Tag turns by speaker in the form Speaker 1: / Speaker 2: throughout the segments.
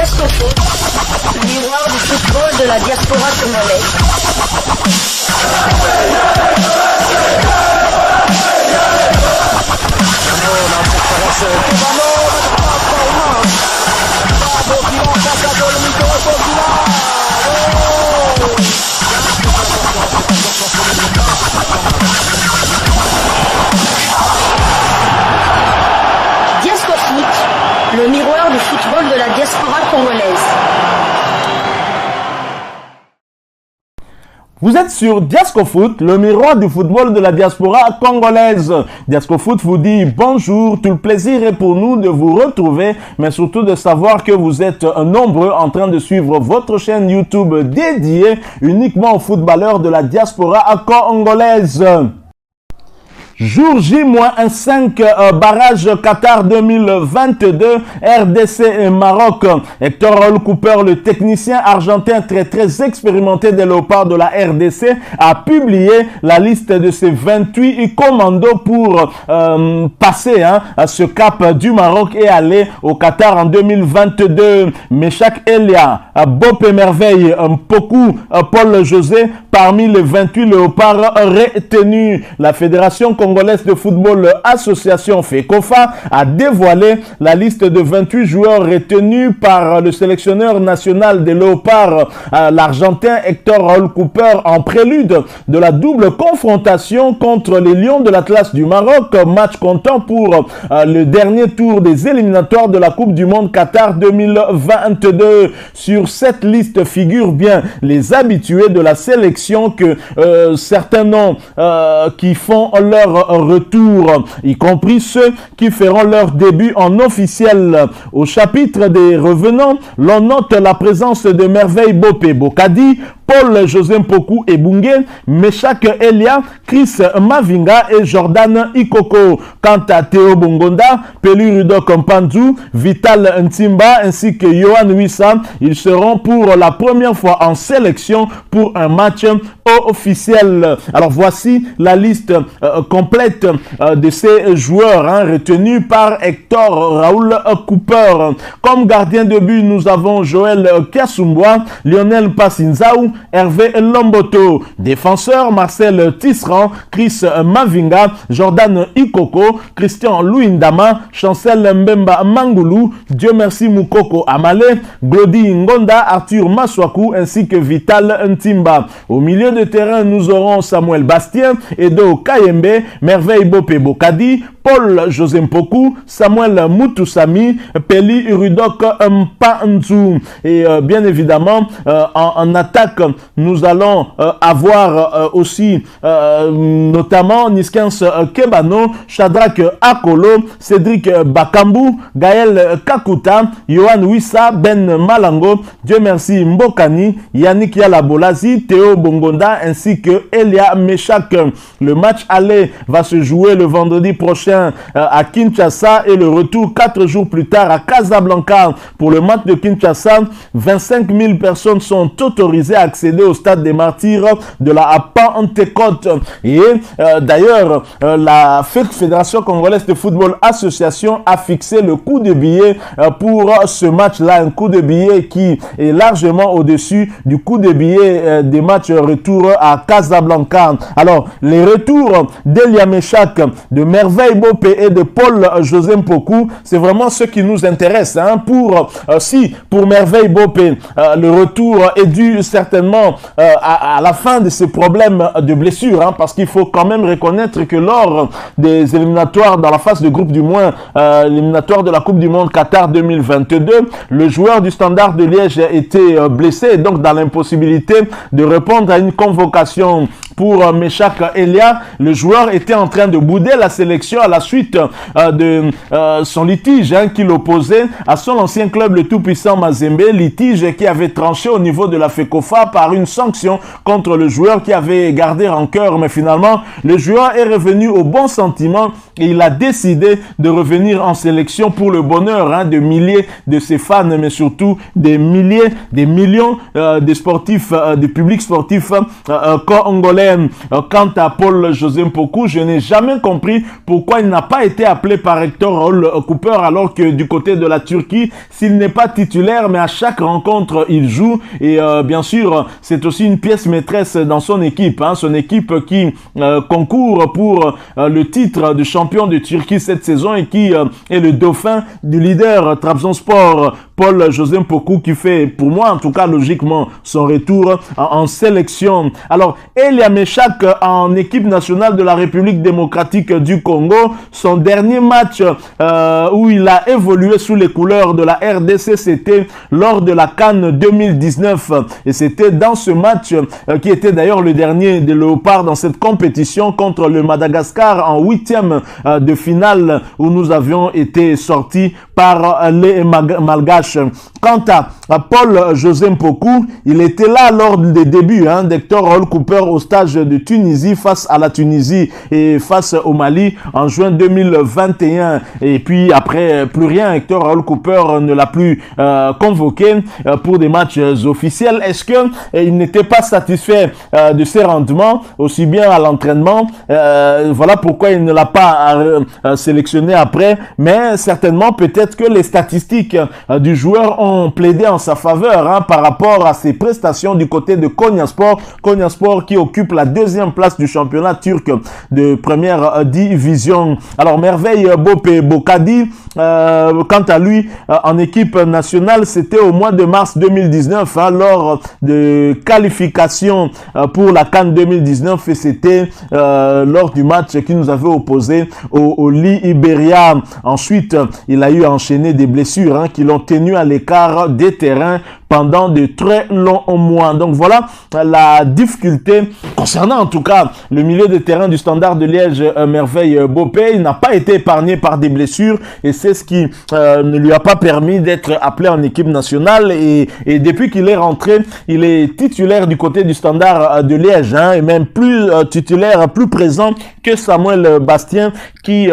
Speaker 1: Diascofoot, miroir du football de la diaspora congolaise. Diascofoot, le miroir du football de la diaspora congolaise.
Speaker 2: Vous êtes sur Diascofoot, le miroir du football de la diaspora congolaise. Diascofoot vous dit bonjour, tout le plaisir est pour nous de vous retrouver, mais surtout de savoir que vous êtes nombreux en train de suivre votre chaîne YouTube dédiée uniquement aux footballeurs de la diaspora congolaise. Jour J-5, barrage Qatar 2022, RDC et Maroc. Hector Cooper, le technicien argentin très expérimenté des léopards de la RDC, a publié la liste de ses 28 commandos pour passer à ce cap du Maroc et aller au Qatar en 2022. Meshak Elia, Bob Merveille, Mpoku, Paul José, parmi les 28 léopards retenus. La Fédération congolaise de football association FECOFA a dévoilé la liste de 28 joueurs retenus par le sélectionneur national des léopards, l'argentin Hector Cooper, en prélude de la double confrontation contre les Lions de l'Atlas du Maroc, match comptant pour le dernier tour des éliminatoires de la Coupe du Monde Qatar 2022. Sur cette liste figurent bien les habitués de la sélection que certains noms qui font leur retour, y compris ceux qui feront leur début en officiel. Au chapitre des revenants, l'on note la présence de Merveille Bopé Bokadi, Paul José Mpoku Ebunge, Meshak Elia, Chris Mavinga et Jordan Ikoko. Quant à Théo Bongonda, Pelu Rudok Mpanzu, Vital Ntimba ainsi que Yohan Wissa, ils seront pour la première fois en sélection pour un match officiel. Alors voici la liste complète de ces joueurs retenus par Hector Raoul Cooper. Comme gardien de but, nous avons Joël Kiasumboa, Lionel Passinzaou, Hervé Lomboto. Défenseur, Marcel Tisserand, Chris Mavinga, Jordan Ikoko, Christian Louindama, Chancel Mbemba Mangoulou, Dieu merci Moukoko Amale, Glody Ngonda, Arthur Maswaku ainsi que Vital Ntimba. Au milieu de terrain, nous aurons Samuel Bastien, Edo Kayembe, Merveille Bopé Bokadi, Paul José Mpoku, Samuel Mutusami, Peli Rudok Mpanzu. Et bien évidemment, en attaque, nous allons avoir aussi notamment Niskens Kebano, Shadrach Akolo, Cédric Bakambu, Gaël Kakuta, Yohan Wissa, Ben Malango, Dieu merci Mbokani, Yannick Yalabolazi, Théo Bongonda ainsi que Elia Meshak. Le match aller va se jouer le vendredi prochain à Kinshasa et le retour 4 jours plus tard à Casablanca. Pour le match de Kinshasa, 25 000 personnes sont autorisées à accéder au stade des Martyrs de la Pentecôte. Et d'ailleurs, la Fédération congolaise de football association a fixé le coût de billet pour ce match-là, un coût de billet qui est largement au-dessus du coût de billet des matchs retour à Casablanca. Alors, les retours d'Elia Meshak, de Merveille Bopé et de Paul José Mpoku, c'est vraiment ce qui nous intéresse. Pour Merveille Bopé, le retour est dû certainement à la fin de ce problème de blessure, parce qu'il faut quand même reconnaître que lors des éliminatoires, dans la phase de groupe du moins, éliminatoire de la Coupe du Monde Qatar 2022, le joueur du Standard de Liège était blessé et donc dans l'impossibilité de répondre à une convocation pour Meshak Elia. Le joueur était en train de bouder la sélection à la suite de son litige qui l'opposait à son ancien club, le tout-puissant Mazembe, litige qui avait tranché au niveau de la FECOFA par une sanction contre le joueur qui avait gardé rancœur, mais finalement le joueur est revenu au bon sentiment et il a décidé de revenir en sélection pour le bonheur de milliers de ses fans, mais surtout des milliers, des millions de sportifs, de publics sportifs congolais. Congolais. Quant à Paul-José Mpoku, je n'ai jamais compris pourquoi il n'a pas été appelé par Hector Raoul Cooper, alors que du côté de la Turquie, s'il n'est pas titulaire, mais à chaque rencontre, il joue. Et bien sûr, c'est aussi une pièce maîtresse dans son équipe. Son équipe qui concourt pour le titre de champion de Turquie cette saison et qui est le dauphin du leader Trabzonspor, Paul-José Mpoku, qui fait, pour moi en tout cas logiquement, son retour en sélection. Alors, Elia Meshak en équipe nationale de la République démocratique du Congo, son dernier match où il a évolué sous les couleurs de la RDC, c'était lors de la CAN 2019. Et c'était dans ce match qui était d'ailleurs le dernier des Léopards dans cette compétition contre le Madagascar en 8e de finale, où nous avions été sortis par les Malgaches. Quant à Paul-José Mpoku, il était là lors des débuts d'Hector Raoul Cooper au stage de Tunisie face à la Tunisie et face au Mali en juin 2021. Et puis après, plus rien. Hector Raoul Cooper ne l'a plus convoqué pour des matchs officiels. Est-ce que il n'était pas satisfait de ses rendements, aussi bien à l'entraînement? Voilà pourquoi il ne l'a pas sélectionné après. Mais certainement, peut-être que les statistiques du joueur ont plaidé en sa faveur par rapport à ses prestations du côté de Konyaspor. Konyaspor qui occupe la 2e place du championnat turc de première division. Alors, Merveille Bopé Bokadi, quant à lui, en équipe nationale, c'était au mois de mars 2019, lors de qualification pour la CAN 2019, et c'était lors du match qui nous avait opposé au Liberia. Ensuite, il a eu enchaîné des blessures qui l'ont tenu à l'écart des terrains pendant de très longs mois. Donc voilà la difficulté concernant en tout cas le milieu de terrain du Standard de Liège, Merveille Bopé. Il n'a pas été épargné par des blessures et c'est ce qui ne lui a pas permis d'être appelé en équipe nationale. Et depuis qu'il est rentré, il est titulaire du côté du Standard de Liège, et même plus titulaire, plus présent que Samuel Bastien, qui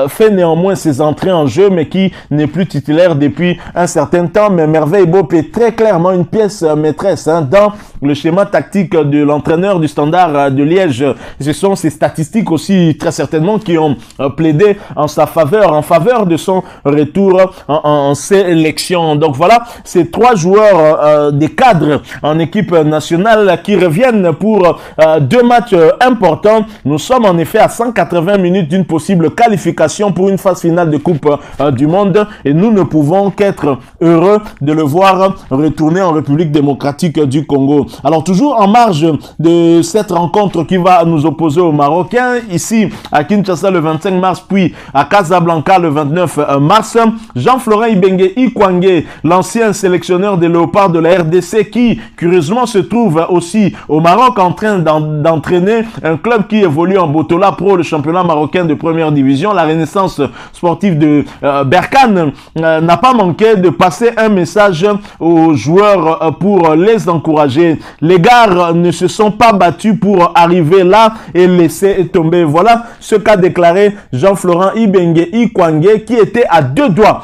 Speaker 2: fait néanmoins ses entrées en jeu, mais qui n'est plus titulaire depuis un certain temps. Mais Merveille Bopé est très clairement une pièce maîtresse dans le schéma tactique de l'entraîneur du Standard de Liège. Ce sont ces statistiques aussi très certainement qui ont plaidé en sa faveur, en faveur de son retour en sélection. Donc voilà, ces 3 joueurs des cadres en équipe nationale qui reviennent pour 2 matchs importants. Nous sommes en effet à 180 minutes d'une possible qualification pour une phase finale de Coupe du Monde et nous ne pouvons qu'être heureux de le voir retourner en République démocratique du Congo. Alors toujours en marge de cette rencontre qui va nous opposer aux Marocains, ici à Kinshasa le 25 mars, puis à Casablanca le 29 mars, Jean-Florent Ibenge Ikwangé, l'ancien sélectionneur des Léopards de la RDC, qui curieusement se trouve aussi au Maroc en train d'entraîner un club qui évolue en Botola Pro, le championnat marocain de première division. La Renaissance sportive de Berkane n'a pas manqué de passer un message aux joueurs pour les encourager. Les gars ne se sont pas battus pour arriver là et laisser tomber. Voilà ce qu'a déclaré Jean-Florent Ibenge Ikwangé, qui était à deux doigts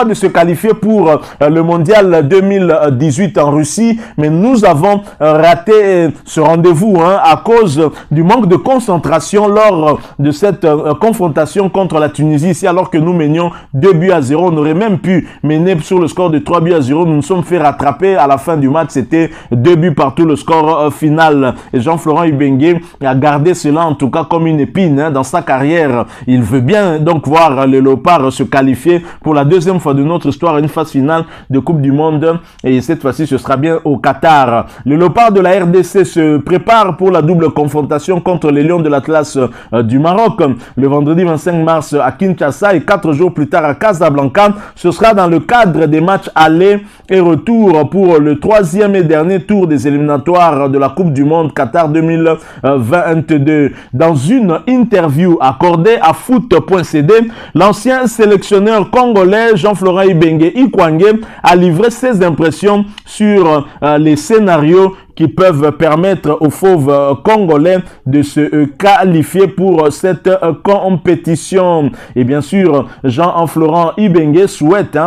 Speaker 2: de se qualifier pour le mondial 2018 en Russie, mais nous avons raté ce rendez-vous à cause du manque de concentration lors de cette confrontation contre la Tunisie ici, alors que nous menions 2-0. On aurait même pu mener sur le score de 3-0. Nous nous sommes fait rattraper à la fin du match. C'était 2 partout le score final. Et Jean-Florent Ibenge a gardé cela en tout cas comme une épine dans sa carrière. Il veut bien donc voir les Léopards se qualifier pour la 2e fois de notre histoire à une phase finale de Coupe du Monde. Et cette fois-ci, ce sera bien au Qatar. Les Léopards de la RDC se préparent pour la double confrontation contre les Lions de l'Atlas du Maroc le vendredi 25 mars à Kinshasa et 4 jours plus tard à Casablanca. Ce sera dans le cadre des matchs aller et retour pour le 3e et dernier tour des éliminatoires de la Coupe du Monde Qatar 2022. Dans une interview accordée à foot.cd, l'ancien sélectionneur congolais Jean-Florent Ibenge Ikwangé a livré ses impressions sur les scénarios qui peuvent permettre aux fauves congolais de se qualifier pour cette compétition. Et bien sûr, Jean-Florent Ibenge souhaite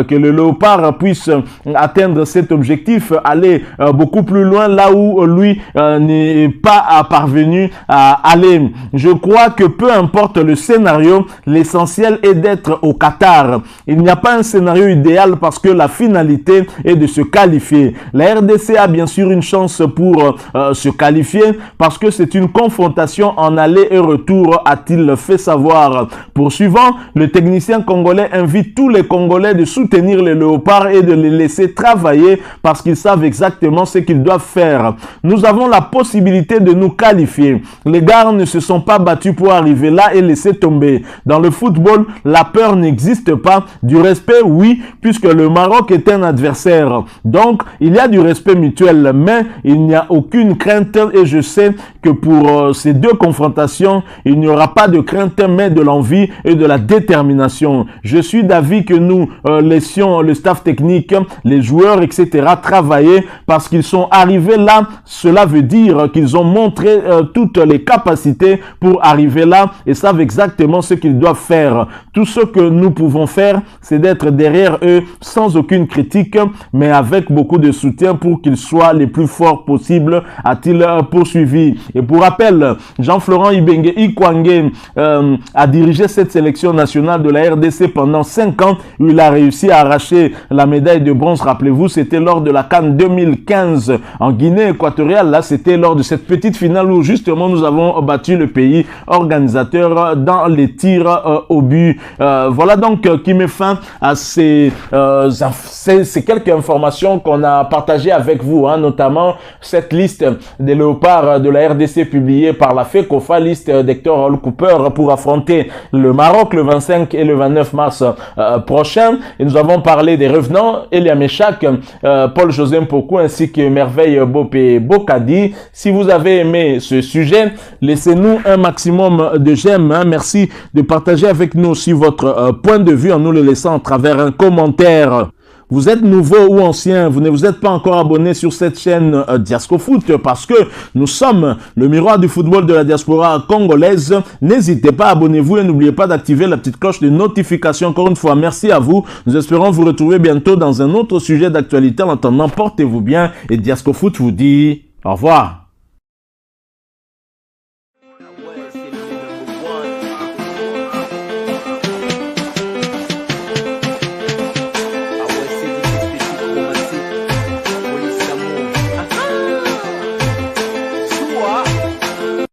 Speaker 2: que le Léopard puisse atteindre cet objectif, aller beaucoup plus loin là où lui n'est pas parvenu à aller. Je crois que peu importe le scénario, l'essentiel est d'être au Qatar. Il n'y a pas un scénario idéal parce que la finalité est de se qualifier. La RDC a bien sûr une chance pour se qualifier parce que c'est une confrontation en aller et retour, a-t-il fait savoir. Poursuivant, le technicien congolais invite tous les Congolais de soutenir les Léopards et de les laisser travailler parce qu'ils savent exactement ce qu'ils doivent faire. Nous avons la possibilité de nous qualifier. Les gars ne se sont pas battus pour arriver là et laisser tomber. Dans le football, la peur n'existe pas. Du respect, oui, puisque le Maroc est un adversaire. Donc, il y a du respect mutuel, mais il n'y a aucune crainte et je sais que pour ces deux confrontations, il n'y aura pas de crainte, mais de l'envie et de la détermination. Je suis d'avis que nous laissions le staff technique, les joueurs, etc. travailler parce qu'ils sont arrivés là. Cela veut dire qu'ils ont montré toutes les capacités pour arriver là et savent exactement ce qu'ils doivent faire. Tout ce que nous pouvons faire, c'est d'être derrière eux sans aucune critique, mais avec beaucoup de soutien pour qu'ils soient les plus forts possibles, a-t-il poursuivi. Et pour rappel, Jean-Florent Ibenge Ikwangé a dirigé cette sélection nationale de la RDC pendant 5 ans où il a réussi à arracher la médaille de bronze. Rappelez-vous, c'était lors de la CAN 2015 en Guinée équatoriale. Là, c'était lors de cette petite finale où justement nous avons battu le pays organisateur dans les tirs au but. Voilà donc qui met fin à ces quelques informations qu'on a partagées avec vous, notamment cette liste des Léopards de la RDC publiée par la FECOFA, liste d'Hector Hall Cooper pour affronter le Maroc le 25 et le 29 mars prochain. Et nous avons parlé des revenants, Elia Meshak, Paul-José Mpoku ainsi que Merveille Bopé Bokadi. Si vous avez aimé ce sujet, laissez-nous un maximum de j'aime. Merci de partager avec nous aussi votre point de vue en nous le laissant à travers un commentaire. Vous êtes nouveau ou ancien, vous ne vous êtes pas encore abonné sur cette chaîne Diascofoot parce que nous sommes le miroir du football de la diaspora congolaise. N'hésitez pas, abonnez-vous et n'oubliez pas d'activer la petite cloche de notification. Encore une fois, merci à vous. Nous espérons vous retrouver bientôt dans un autre sujet d'actualité. En attendant, portez-vous bien et Diascofoot vous dit au revoir.